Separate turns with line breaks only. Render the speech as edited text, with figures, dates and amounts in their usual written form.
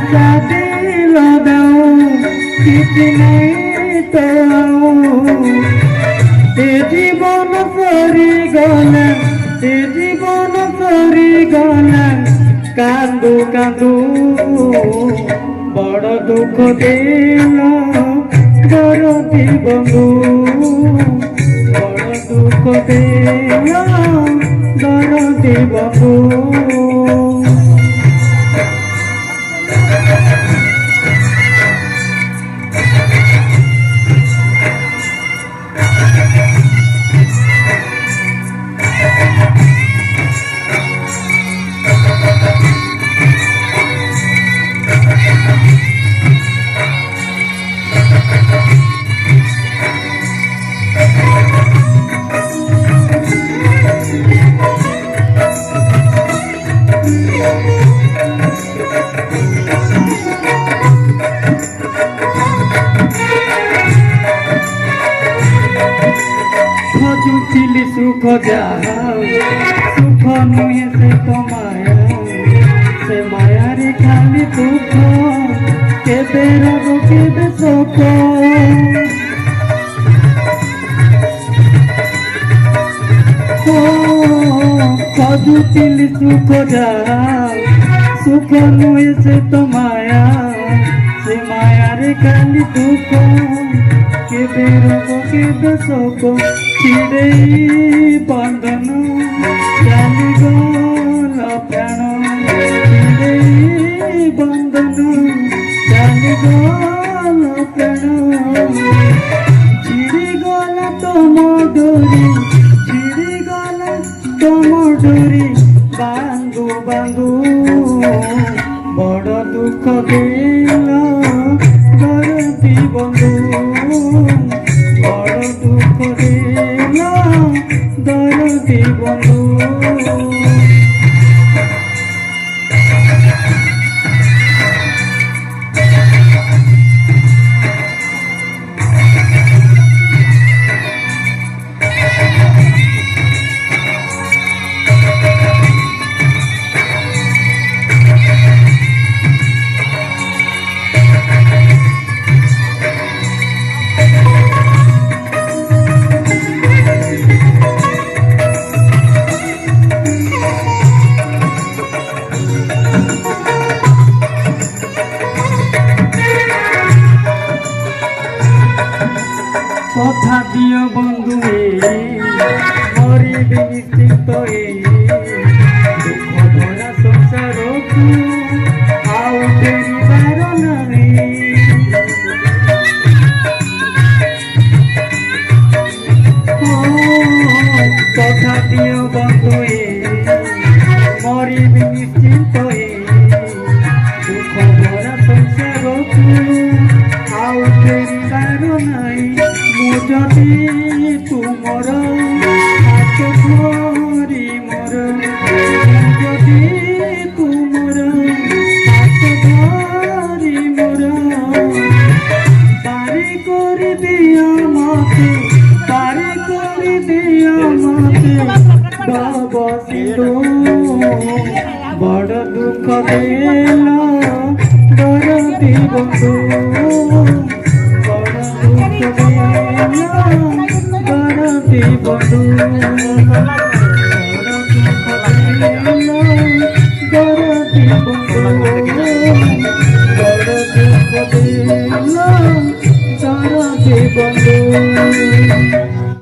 दिल दाओ कितने तो ए जीवन सरी गला ए जीवन सरी गला कांदू कांदू बड़ दुख दिल दरदी बंधु बड़ दुख दिल दरदी बंधु खोजुथिली सुख जाओ सुख नुहे से तो माया से माया रे खाली दुख केबे रोग केबे शोक खोजुथिली सुख जाओ सुख नुहे से तो माया से माया रे खाली दुख केबे रोग केबे शोक चिड़े बंधन चाली गल प्राण चिड़े बंधन चाली गल प्राण छिड़ी गल तुम डोरी छिड़ी गल तुम डोरी बांधु बांधु बड़ दुख दिल दरदी बंधु बड़ दुख दिल दरदी बंधु कथा दियो बंधु मरिबे निश्चित दुख भरा संसार को आउ फेरिबार नहीं कथा दियो बंधु मरिबे निश्चित दुख भरा संसार को आउ फेरिबार नहीं मुझे तुमर हाथ धरी मोर मुझे तुमर हाथ धरी मोर पारी कर दिया मते पारी कर दिया मते बसितो बड़ दुख दिल दरदी बंधु बड़ दुख दिल दरदी बंधु।